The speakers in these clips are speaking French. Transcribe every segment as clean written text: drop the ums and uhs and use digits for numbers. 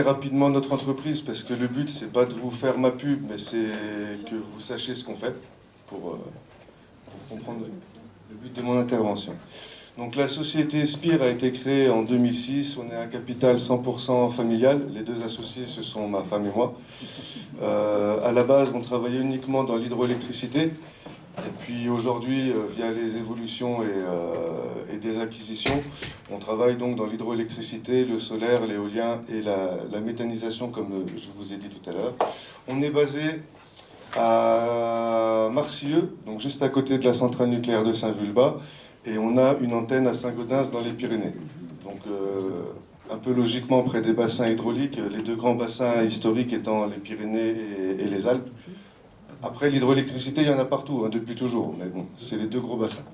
rapidement notre entreprise parce que le but c'est pas de vous faire ma pub mais c'est que vous sachiez ce qu'on fait pour comprendre le but de mon intervention. Donc la société Spire a été créée en 2006, on est un capital 100% familial, les deux associés ce sont ma femme et moi. À la base on travaillait uniquement dans l'hydroélectricité et puis aujourd'hui via les évolutions et des acquisitions, on travaille donc dans l'hydroélectricité, le solaire, l'éolien et la méthanisation comme je vous ai dit tout à l'heure. On est basé à Marcilleux, donc juste à côté de la centrale nucléaire de Saint-Vulbas, et on a une antenne à Saint-Gaudens dans les Pyrénées. Donc un peu logiquement près des bassins hydrauliques, les deux grands bassins historiques étant les Pyrénées et les Alpes. Après l'hydroélectricité, il y en a partout, hein, depuis toujours, mais bon, c'est les deux gros bassins.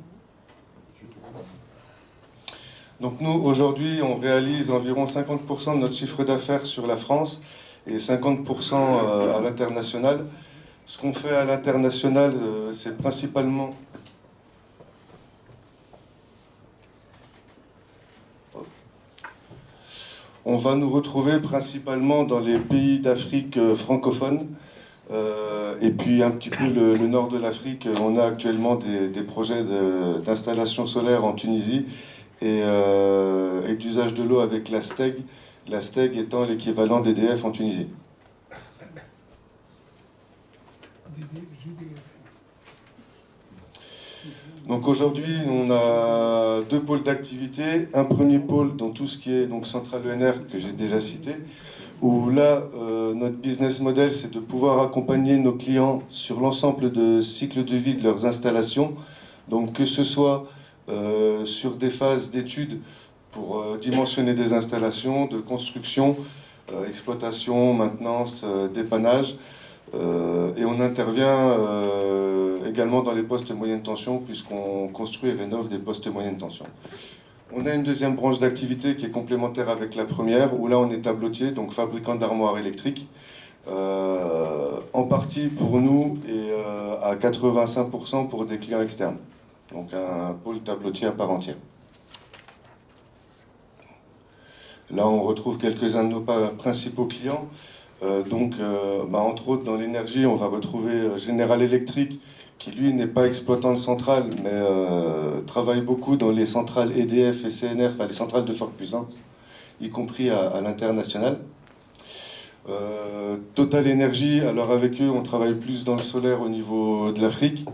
Donc nous, aujourd'hui, on réalise environ 50% de notre chiffre d'affaires sur la France et 50% à l'international. Ce qu'on fait à l'international, c'est principalement... On va nous retrouver principalement dans les pays d'Afrique francophone et puis un petit peu le nord de l'Afrique. On a actuellement des projets d'installation solaire en Tunisie et d'usage de l'eau avec la STEG étant l'équivalent d'EDF en Tunisie. Donc aujourd'hui, on a deux pôles d'activité. Un premier pôle dans tout ce qui est donc centrale ENR que j'ai déjà cité, où là, notre business model, c'est de pouvoir accompagner nos clients sur l'ensemble de cycle de vie de leurs installations. Donc que ce soit sur des phases d'études pour dimensionner des installations, de construction, exploitation, maintenance, dépannage. Et on intervient également dans les postes moyenne tension puisqu'on construit et rénove des postes moyenne tension. On a une deuxième branche d'activité qui est complémentaire avec la première, où là on est tableautier, donc fabricant d'armoires électriques, en partie pour nous et à 85% pour des clients externes. Donc un pôle tableautier à part entière. Là on retrouve quelques-uns de nos principaux clients. Entre autres dans l'énergie, on va retrouver General Electric, qui lui n'est pas exploitant de centrales, mais travaille beaucoup dans les centrales EDF et CNR, enfin les centrales de forte puissance, y compris à l'international. Total Energy, alors avec eux, on travaille plus dans le solaire au niveau de l'Afrique.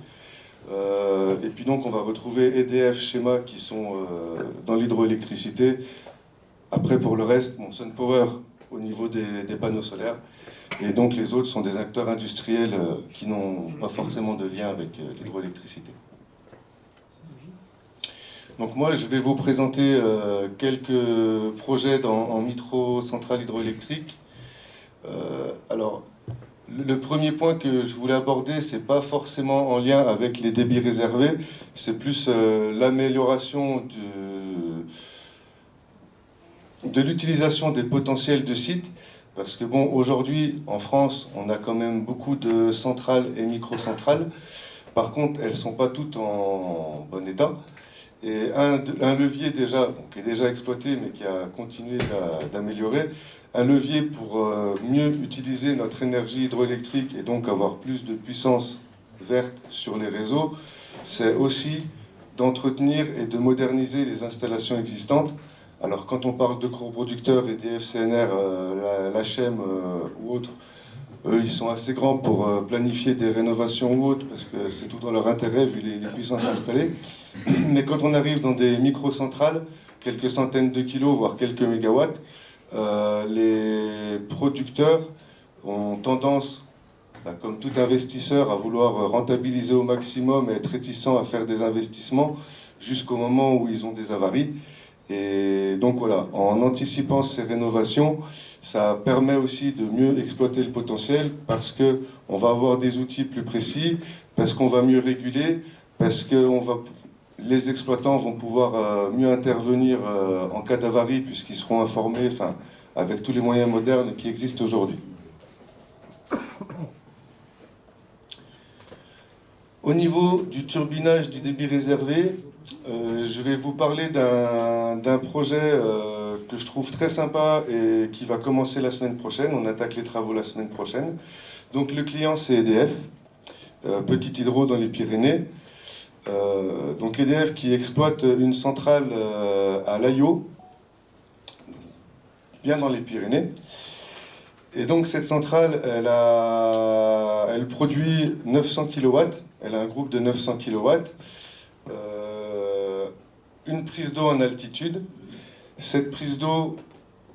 Et puis donc on va retrouver EDF, Schéma, qui sont dans l'hydroélectricité. Après pour le reste, SunPower au niveau des panneaux solaires. Et donc les autres sont des acteurs industriels qui n'ont pas forcément de lien avec l'hydroélectricité. Donc moi je vais vous présenter quelques projets en micro-centrale hydroélectrique. Alors le premier point que je voulais aborder, c'est pas forcément en lien avec les débits réservés, c'est plus l'amélioration de l'utilisation des potentiels de sites, parce que bon, aujourd'hui, en France, on a quand même beaucoup de centrales et microcentrales. Par contre, elles ne sont pas toutes en bon état. Et un levier déjà, qui est déjà exploité, mais qui a continué d'améliorer, un levier pour mieux utiliser notre énergie hydroélectrique et donc avoir plus de puissance verte sur les réseaux, c'est aussi d'entretenir et de moderniser les installations existantes. Alors quand on parle de gros producteurs, EDF, CNR, l'HM ou autres, eux ils sont assez grands pour planifier des rénovations ou autres, parce que c'est tout dans leur intérêt vu les puissances installées. Mais quand on arrive dans des microcentrales, quelques centaines de kilos, voire quelques mégawatts, les producteurs ont tendance, comme tout investisseur, à vouloir rentabiliser au maximum et être réticents à faire des investissements jusqu'au moment où ils ont des avaries. Et donc voilà, en anticipant ces rénovations, ça permet aussi de mieux exploiter le potentiel parce qu'on va avoir des outils plus précis, parce qu'on va mieux réguler, parce que les exploitants vont pouvoir mieux intervenir en cas d'avarie puisqu'ils seront informés, avec tous les moyens modernes qui existent aujourd'hui. Au niveau du turbinage du débit réservé, je vais vous parler d'un projet que je trouve très sympa et qui va commencer la semaine prochaine. On attaque les travaux la semaine prochaine. Donc le client, c'est EDF, Petit Hydro dans les Pyrénées. Donc EDF qui exploite une centrale à Layo, bien dans les Pyrénées. Et donc cette centrale, elle produit 900 kW, elle a un groupe de 900 kW, une prise d'eau en altitude. Cette prise d'eau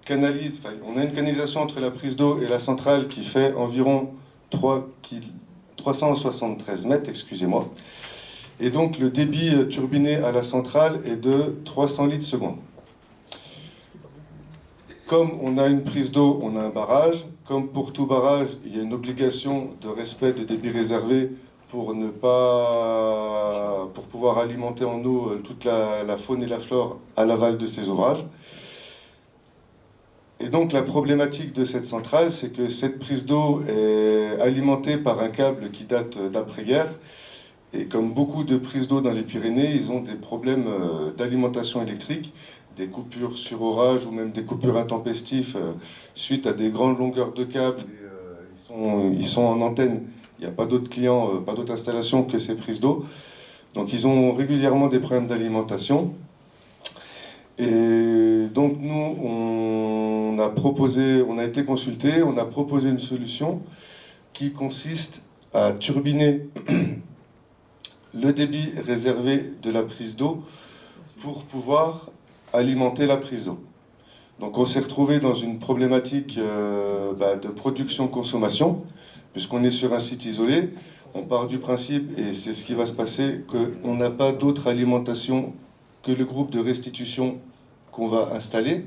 canalise, on a une canalisation entre la prise d'eau et la centrale qui fait environ 373 mètres, excusez-moi. Et donc le débit turbiné à la centrale est de 300 litres seconde. Comme on a une prise d'eau, on a un barrage. Comme pour tout barrage, il y a une obligation de respect de débit réservé pour pouvoir alimenter en eau toute la faune et la flore à l'aval de ces ouvrages. Et donc la problématique de cette centrale, c'est que cette prise d'eau est alimentée par un câble qui date d'après-guerre. Et comme beaucoup de prises d'eau dans les Pyrénées, ils ont des problèmes d'alimentation électrique, des coupures sur orage ou même des coupures intempestives suite à des grandes longueurs de câbles. Ils sont en antenne, il n'y a pas d'autres clients, pas d'autres installations que ces prises d'eau. Donc ils ont régulièrement des problèmes d'alimentation. Et donc nous, on a été consulté, on a proposé une solution qui consiste à turbiner le débit réservé de la prise d'eau pour pouvoir alimenter la prise d'eau. Donc on s'est retrouvé dans une problématique de production-consommation, puisqu'on est sur un site isolé. On part du principe, et c'est ce qui va se passer, qu'on n'a pas d'autre alimentation que le groupe de restitution qu'on va installer.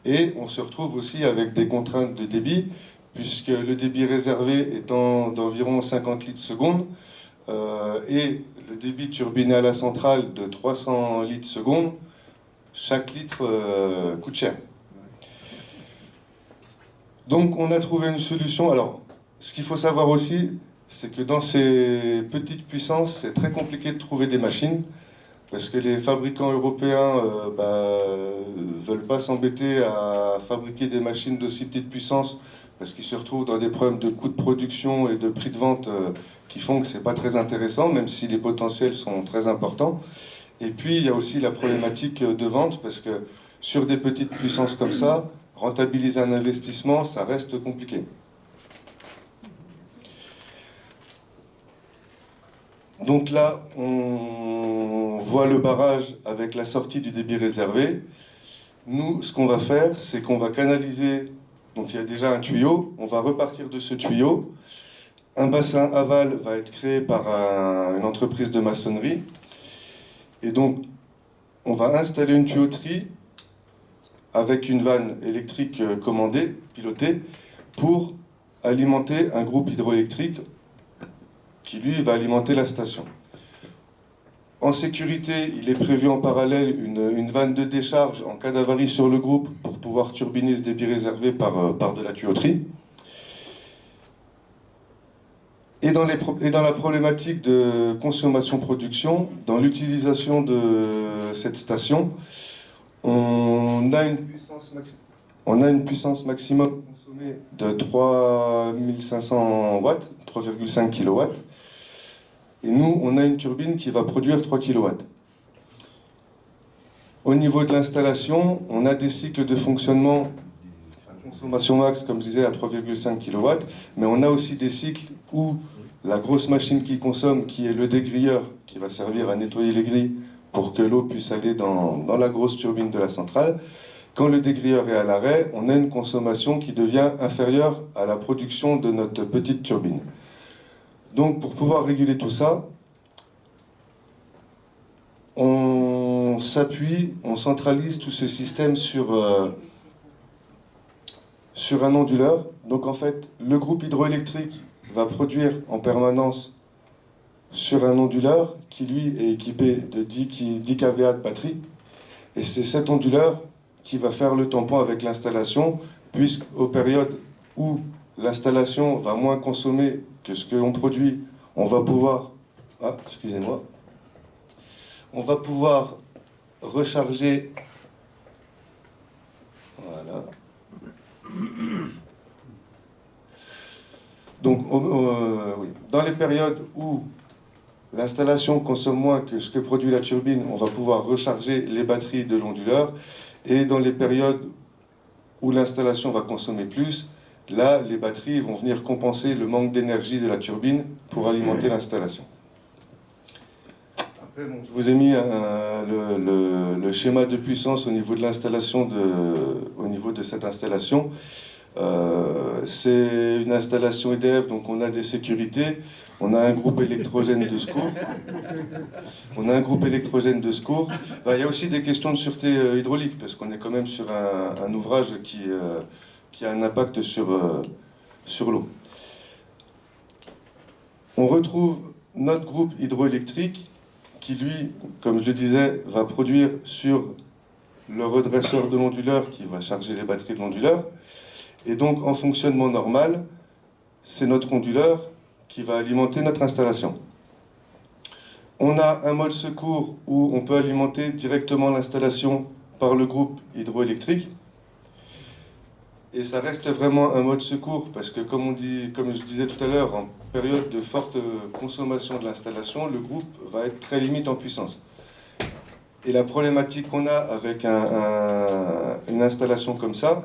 Et on se retrouve aussi avec des contraintes de débit, puisque le débit réservé étant d'environ 50 litres seconde, et le débit turbiné à la centrale de 300 litres seconde, chaque litre coûte cher. Donc on a trouvé une solution. Alors, ce qu'il faut savoir aussi, c'est que dans ces petites puissances, c'est très compliqué de trouver des machines, parce que les fabricants européens veulent pas s'embêter à fabriquer des machines d'aussi petite puissance, parce qu'ils se retrouvent dans des problèmes de coûts de production et de prix de vente qui font que c'est pas très intéressant, même si les potentiels sont très importants. Et puis, il y a aussi la problématique de vente, parce que sur des petites puissances comme ça, rentabiliser un investissement, ça reste compliqué. Donc là, on voit le barrage avec la sortie du débit réservé. Nous, ce qu'on va faire, c'est qu'on va canaliser, donc il y a déjà un tuyau, on va repartir de ce tuyau. Un bassin aval va être créé par une entreprise de maçonnerie. Et donc, on va installer une tuyauterie avec une vanne électrique commandée, pilotée, pour alimenter un groupe hydroélectrique qui, lui, va alimenter la station. En sécurité, il est prévu en parallèle une vanne de décharge en cas d'avarie sur le groupe pour pouvoir turbiner ce débit réservé par de la tuyauterie. Et dans la problématique de consommation-production, dans l'utilisation de cette station, on a une puissance maximum consommée de 3500 watts, 3,5 kW. Et nous, on a une turbine qui va produire 3 kW. Au niveau de l'installation, on a des cycles de fonctionnement à consommation max, comme je disais, à 3,5 kW, mais on a aussi des cycles où la grosse machine qui consomme, qui est le dégrilleur, qui va servir à nettoyer les grilles pour que l'eau puisse aller dans la grosse turbine de la centrale. Quand le dégrilleur est à l'arrêt, on a une consommation qui devient inférieure à la production de notre petite turbine. Donc pour pouvoir réguler tout ça, on s'appuie, on centralise tout ce système sur un onduleur. Donc en fait, le groupe hydroélectrique va produire en permanence sur un onduleur qui lui est équipé de 10 kVA de batterie. Et c'est cet onduleur qui va faire le tampon avec l'installation, puisqu'aux périodes où l'installation va moins consommer que ce que l'on produit, on va pouvoir... Ah, excusez-moi. On va pouvoir recharger Voilà. Donc, oui. Dans les périodes où l'installation consomme moins que ce que produit la turbine, on va pouvoir recharger les batteries de l'onduleur. Et dans les périodes où l'installation va consommer plus, là, les batteries vont venir compenser le manque d'énergie de la turbine pour alimenter l'installation. Après, bon, je vous ai mis le schéma de puissance au niveau de l'installation, au niveau de cette installation. C'est une installation EDF, donc on a des sécurités, on a un groupe électrogène de secours. On a un groupe électrogène de secours. Il y a aussi des questions de sûreté hydraulique, parce qu'on est quand même sur un ouvrage qui a un impact sur l'eau. On retrouve notre groupe hydroélectrique qui, lui, comme je le disais, va produire sur le redresseur de l'onduleur qui va charger les batteries de l'onduleur. Et donc, en fonctionnement normal, c'est notre onduleur qui va alimenter notre installation. On a un mode secours où on peut alimenter directement l'installation par le groupe hydroélectrique. Et ça reste vraiment un mode secours parce que, comme je disais tout à l'heure, en période de forte consommation de l'installation, le groupe va être très limite en puissance. Et la problématique qu'on a avec une installation comme ça,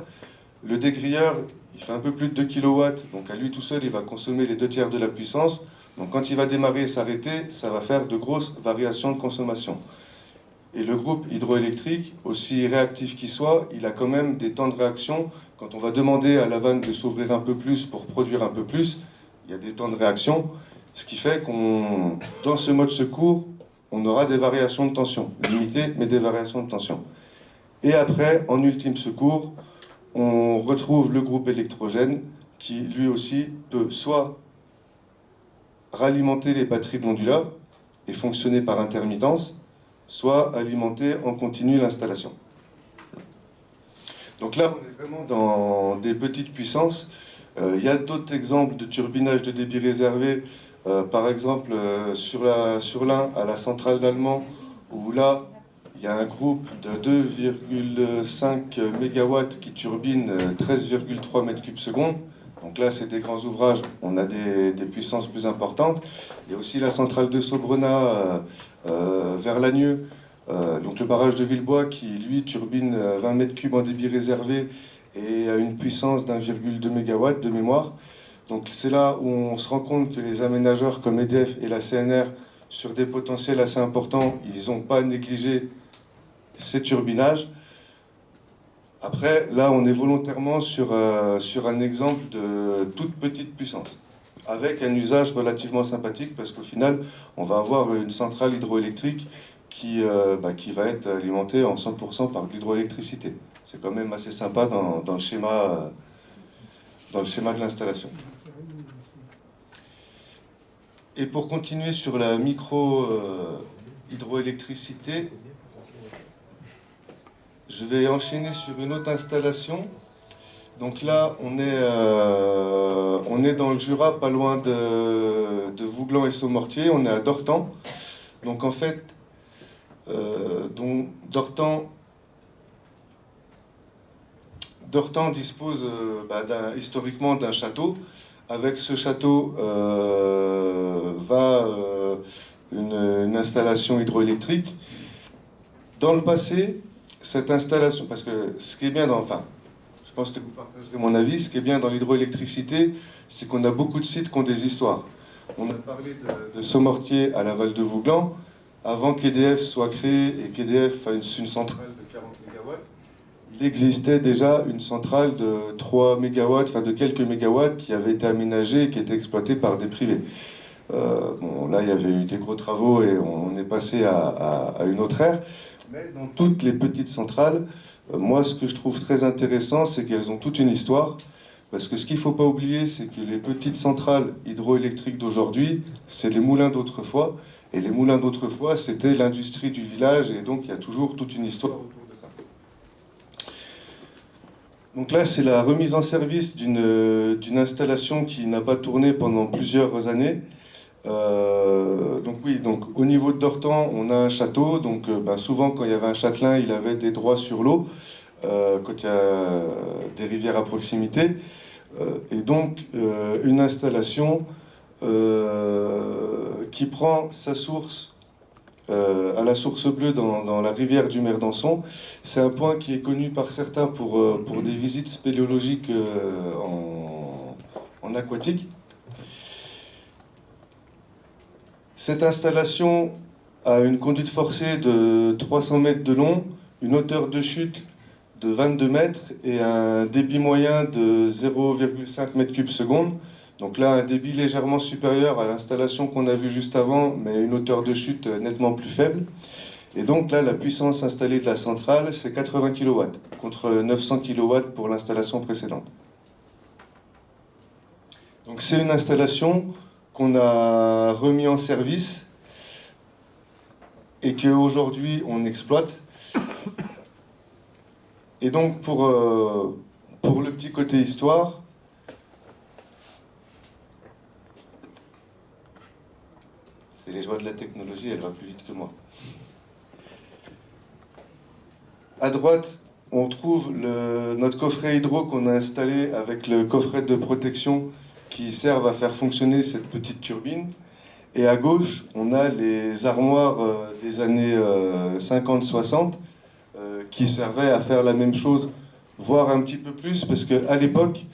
le dégrilleur, il fait un peu plus de 2 kW, donc à lui tout seul, il va consommer les 2/3 de la puissance. Donc quand il va démarrer et s'arrêter, ça va faire de grosses variations de consommation. Et le groupe hydroélectrique, aussi réactif qu'il soit, il a quand même des temps de réaction. Quand on va demander à la vanne de s'ouvrir un peu plus pour produire un peu plus, il y a des temps de réaction, ce qui fait qu'on, dans ce mode secours, on aura des variations de tension, limitées, mais des variations de tension. Et après, en ultime secours, on retrouve le groupe électrogène qui, lui aussi, peut soit ralimenter les batteries de l'onduleur et fonctionner par intermittence, soit alimenter en continu l'installation. Donc là, on est vraiment dans des petites puissances. Il y a d'autres exemples de turbinage de débit réservé, par exemple sur l'Ain, à la centrale d'Allemand, où là, il y a un groupe de 2,5 MW qui turbine 13,3 m3 seconde. Donc là, c'est des grands ouvrages, on a des puissances plus importantes. Il y a aussi la centrale de Sobrenat vers Lagneux, donc le barrage de Villebois qui, lui, turbine 20 m3 en débit réservé et a une puissance d'1,2 MW de mémoire. Donc c'est là où on se rend compte que les aménageurs comme EDF et la CNR, sur des potentiels assez importants, ils n'ont pas négligé ces turbinages. Après, là, on est volontairement sur un exemple de toute petite puissance, avec un usage relativement sympathique, parce qu'au final, on va avoir une centrale hydroélectrique qui va être alimentée en 100% par de l'hydroélectricité. C'est quand même assez sympa dans le schéma de l'installation. Et pour continuer sur la micro-hydroélectricité, je vais enchaîner sur une autre installation. Donc là, on est dans le Jura, pas loin de Vouglan et Saumortier. On est à Dortan. Donc en fait, Dortan dispose historiquement d'un château. Avec ce château va une installation hydroélectrique. Dans le passé, cette installation, parce que ce qui est bien je pense que vous partagerez mon avis, ce qui est bien dans l'hydroélectricité, c'est qu'on a beaucoup de sites qui ont des histoires. On a parlé de Saumortier à Laval de Vouglan. Avant qu'EDF soit créé et qu'EDF fasse une centrale de 40 MW, il existait déjà une centrale de 3 MW, de quelques mégawatts qui avait été aménagée et qui était exploitée par des privés. Là, il y avait eu des gros travaux et on est passé à une autre ère. Mais dans toutes les petites centrales, moi, ce que je trouve très intéressant, c'est qu'elles ont toute une histoire. Parce que ce qu'il ne faut pas oublier, c'est que les petites centrales hydroélectriques d'aujourd'hui, c'est les moulins d'autrefois. Et les moulins d'autrefois, c'était l'industrie du village. Et donc, il y a toujours toute une histoire autour de ça. Donc là, c'est la remise en service d'une installation qui n'a pas tourné pendant plusieurs années. Donc au niveau de Dortan, on a un château. Donc souvent, quand il y avait un châtelain, il avait des droits sur l'eau. quand il y a des rivières à proximité. Et donc, une installation qui prend sa source à la source bleue dans la rivière du Merdanson. C'est un point qui est connu par certains pour des visites spéléologiques en aquatique. Cette installation a une conduite forcée de 300 mètres de long, une hauteur de chute de 22 mètres et un débit moyen de 0,5 m3 seconde. Donc là, un débit légèrement supérieur à l'installation qu'on a vue juste avant, mais une hauteur de chute nettement plus faible. Et donc là, la puissance installée de la centrale, c'est 80 kW, contre 900 kW pour l'installation précédente. Donc c'est une installation qu'on a remis en service et qu'aujourd'hui on exploite. Et donc pour le petit côté histoire, c'est les joies de la technologie, elle va plus vite que moi. À droite, on trouve notre coffret hydro qu'on a installé avec le coffret de protection qui servent à faire fonctionner cette petite turbine. Et à gauche, on a les armoires des années 50-60 qui servaient à faire la même chose, voire un petit peu plus, parce qu'à l'époque,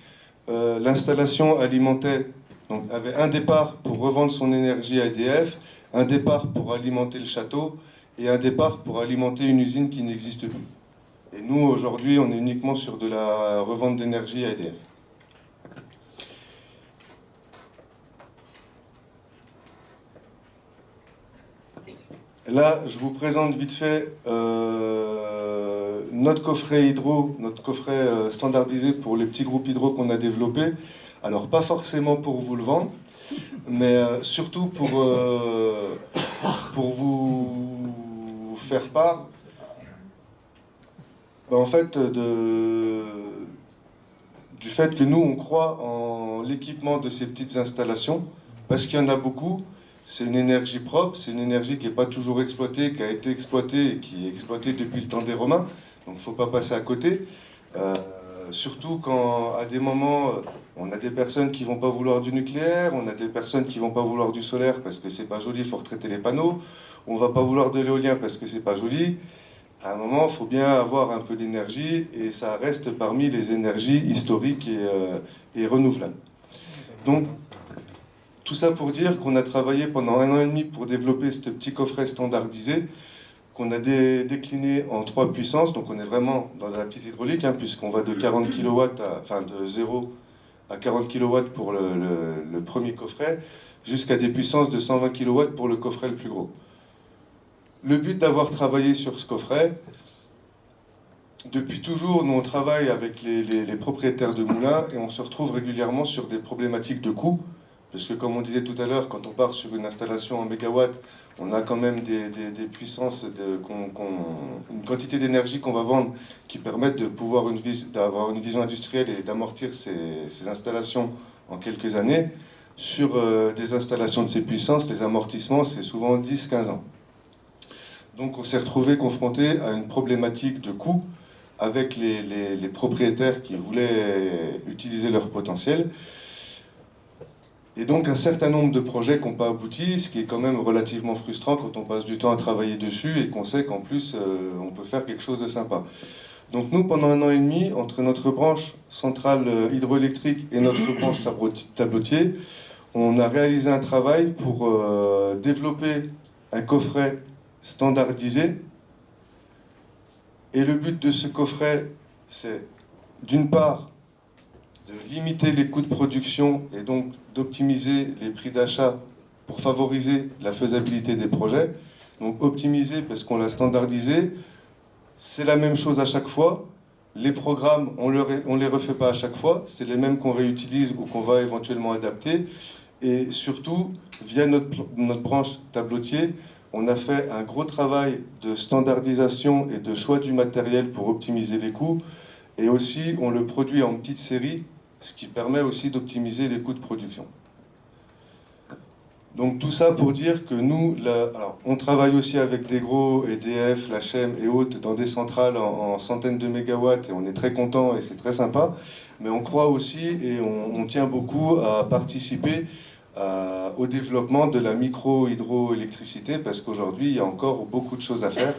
l'installation alimentait, donc avait un départ pour revendre son énergie à EDF, un départ pour alimenter le château, et un départ pour alimenter une usine qui n'existe plus. Et nous, aujourd'hui, on est uniquement sur de la revente d'énergie à EDF. Là, je vous présente vite fait notre coffret hydro, notre coffret standardisé pour les petits groupes hydro qu'on a développés. Alors, pas forcément pour vous le vendre, mais surtout pour vous faire part, en fait, du fait que nous, on croit en l'équipement de ces petites installations, parce qu'il y en a beaucoup. C'est une énergie propre, c'est une énergie qui n'est pas toujours exploitée, qui a été exploitée et qui est exploitée depuis le temps des Romains. Donc il ne faut pas passer à côté. Surtout quand, à des moments, on a des personnes qui ne vont pas vouloir du nucléaire, on a des personnes qui ne vont pas vouloir du solaire parce que c'est pas joli, il faut retraiter les panneaux. On ne va pas vouloir de l'éolien parce que c'est pas joli. À un moment, il faut bien avoir un peu d'énergie et ça reste parmi les énergies historiques et renouvelables. Donc, tout ça pour dire qu'on a travaillé pendant 1 an et demi pour développer ce petit coffret standardisé qu'on a décliné en 3 puissances. Donc on est vraiment dans la petite hydraulique, puisqu'on va de 40 kW de 0 à 40 kW pour le premier coffret, jusqu'à des puissances de 120 kW pour le coffret le plus gros. Le but d'avoir travaillé sur ce coffret, depuis toujours, nous on travaille avec les propriétaires de moulins et on se retrouve régulièrement sur des problématiques de coûts. Parce que comme on disait tout à l'heure, quand on part sur une installation en mégawatts, on a quand même des puissances, une quantité d'énergie qu'on va vendre qui permettent de pouvoir d'avoir une vision industrielle et d'amortir ces installations en quelques années. Sur des installations de ces puissances, les amortissements, c'est souvent 10-15 ans. Donc on s'est retrouvé confronté à une problématique de coût avec les propriétaires qui voulaient utiliser leur potentiel. Et donc un certain nombre de projets qui n'ont pas abouti, ce qui est quand même relativement frustrant quand on passe du temps à travailler dessus et qu'on sait qu'en plus on peut faire quelque chose de sympa. Donc nous, pendant 1 an et demi, entre notre branche centrale hydroélectrique et notre branche tableautier, on a réalisé un travail pour développer un coffret standardisé. Et le but de ce coffret, c'est d'une part de limiter les coûts de production et donc d'optimiser les prix d'achat pour favoriser la faisabilité des projets. Donc optimiser parce qu'on l'a standardisé, c'est la même chose à chaque fois. Les programmes, on ne les refait pas à chaque fois, c'est les mêmes qu'on réutilise ou qu'on va éventuellement adapter. Et surtout, via notre branche tableautier, on a fait un gros travail de standardisation et de choix du matériel pour optimiser les coûts. Et aussi, on le produit en petite série, ce qui permet aussi d'optimiser les coûts de production. Donc tout ça pour dire que nous, alors, on travaille aussi avec des gros, EDF, la HEM et autres, dans des centrales en centaines de mégawatts, et on est très content et c'est très sympa. Mais on croit aussi et on tient beaucoup à participer au développement de la micro-hydroélectricité, parce qu'aujourd'hui, il y a encore beaucoup de choses à faire.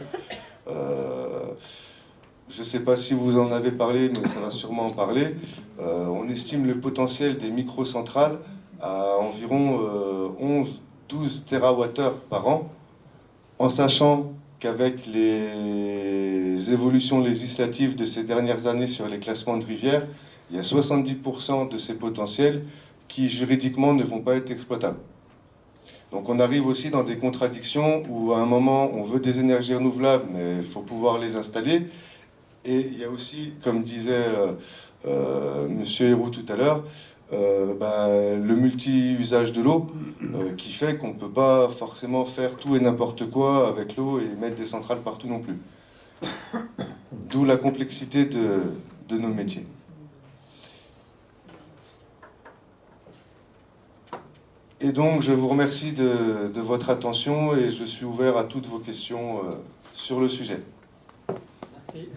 Je ne sais pas si vous en avez parlé, mais ça va sûrement en parler. On estime le potentiel des microcentrales à environ 11-12 TWh par an, en sachant qu'avec les évolutions législatives de ces dernières années sur les classements de rivières, il y a 70% de ces potentiels qui juridiquement ne vont pas être exploitables. Donc on arrive aussi dans des contradictions où à un moment on veut des énergies renouvelables, mais il faut pouvoir les installer. Et il y a aussi, comme disait Monsieur Héroux tout à l'heure, le multi-usage de l'eau qui fait qu'on ne peut pas forcément faire tout et n'importe quoi avec l'eau et mettre des centrales partout non plus. D'où la complexité de nos métiers. Et donc je vous remercie de votre attention et je suis ouvert à toutes vos questions sur le sujet. Merci.